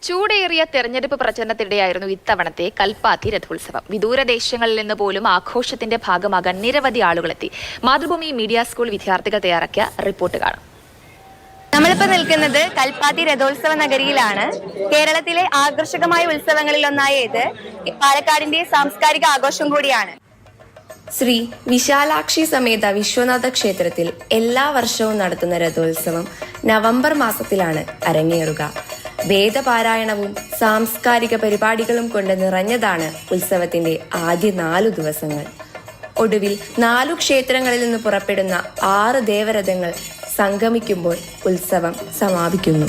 ചൂടേറിയ തെരഞ്ഞെടുപ്പ് പ്രചരണത്തിനിടെയായിരുന്നു ഇത്തവണത്തെ കൽപ്പാത്തി രഥോത്സവം. വിദൂരദേശങ്ങളിൽ നിന്ന് പോലും ആഘോഷത്തിന്റെ ഭാഗമാകാൻ നിരവധി ആളുകളെത്തി. മാതൃഭൂമി മീഡിയ സ്കൂൾ വിദ്യാർത്ഥികൾ തയ്യാറാക്കിയ റിപ്പോർട്ട് കാണാം. നമ്മളിപ്പോൾ നിൽക്കുന്നത് കൽപ്പാത്തി രഥോത്സവ നഗരിയിലാണ്. കേരളത്തിലെ ആകർഷകമായ ഉത്സവങ്ങളിൽ ഒന്നായ ഇത് പാലക്കാടിന്റെ സാംസ്കാരിക ആഘോഷം കൂടിയാണ്. ശ്രീ വിശാലാക്ഷി സമേത വിശ്വനാഥ ക്ഷേത്രത്തിൽ എല്ലാ വർഷവും നടത്തുന്ന രഥോത്സവം നവംബർ മാസത്തിലാണ് അരങ്ങേറുക. വേദപാരായണവും സാംസ്കാരിക പരിപാടികളും കൊണ്ട് നിറഞ്ഞതാണ് ഉത്സവത്തിന്റെ ആദ്യ 4 ദിവസങ്ങൾ. ഒടുവിൽ 4 ക്ഷേത്രങ്ങളിൽ നിന്ന് പുറപ്പെടുന്ന 6 ദേവരഥങ്ങൾ സംഗമിക്കുമ്പോൾ ഉത്സവം സമാപിക്കുന്നു.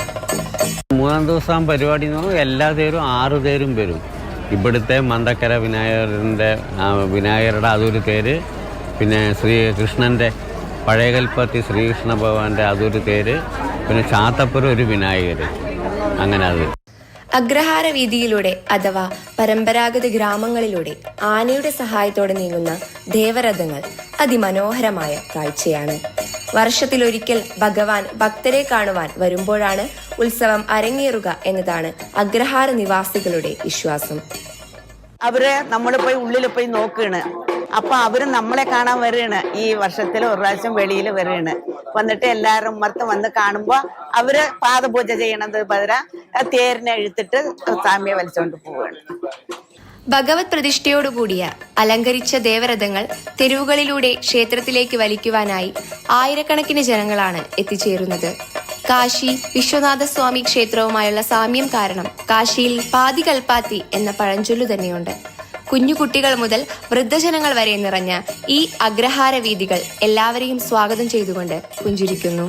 3 ദിവസം പരിപാടി എല്ലാ തേരും 6 തേരും വരും. ഇവിടുത്തെ മന്ദക്കര വിനായകരുടെ അതൊരു തേര്, പിന്നെ ശ്രീകൃഷ്ണൻ്റെ പഴയ കൽപ്പാത്തി ശ്രീകൃഷ്ണ ഭഗവാന്റെ അതൊരു തേര്, പിന്നെ ചാത്തപ്പുരം ഒരു വിനായകർ, അങ്ങനെ അത്. അഗ്രഹാര വീതിയിലൂടെ അഥവാ പരമ്പരാഗത ഗ്രാമങ്ങളിലൂടെ ആനയുടെ സഹായത്തോടെ നീങ്ങുന്ന ദേവരഥങ്ങൾ അതിമനോഹരമായ കാഴ്ചയാണ്. വർഷത്തിലൊരിക്കൽ ഭഗവാൻ ഭക്തരെ കാണുവാൻ വരുമ്പോഴാണ് ഉത്സവം അരങ്ങേറുക എന്നതാണ് അഗ്രഹാര നിവാസികളുടെ വിശ്വാസം. അവര് നമ്മൾ പോയി ഉള്ളിൽ പോയി നോക്കുകയാണ്. അപ്പൊ അവര് നമ്മളെ കാണാൻ വരികയാണ്. ഈ വർഷത്തിൽ ഒരു പ്രാവശ്യം വെളിയിൽ വരികയാണ്. വന്നിട്ട് എല്ലാവരും ഉമ്മർത്ത് വന്ന് കാണുമ്പോ അവര് പാദപൂജ ചെയ്യണത് പകരം തേരിനെ എഴുത്തിട്ട് സ്വാമിയെ വലിച്ചോണ്ട് പോവുകയാണ്. ഭഗവത് പ്രതിഷ്ഠയോടുകൂടിയ അലങ്കരിച്ച ദേവരഥങ്ങൾ തെരുവുകളിലൂടെ ക്ഷേത്രത്തിലേക്ക് വലിക്കുവാനായി ആയിരക്കണക്കിന് ജനങ്ങളാണ് എത്തിച്ചേരുന്നത്. കാശി വിശ്വനാഥ സ്വാമി ക്ഷേത്രവുമായുള്ള സാമ്യം കാരണം കാശിയിൽ പാതി കൽപ്പാത്തി എന്ന പഴഞ്ചൊല്ലു തന്നെയുണ്ട്. കുഞ്ഞുകുട്ടികൾ മുതൽ വൃദ്ധജനങ്ങൾ വരെ നിറഞ്ഞ ഈ അഗ്രഹാര വീഥികൾ എല്ലാവരെയും സ്വാഗതം ചെയ്തുകൊണ്ട് പുഞ്ചിരിക്കുന്നു.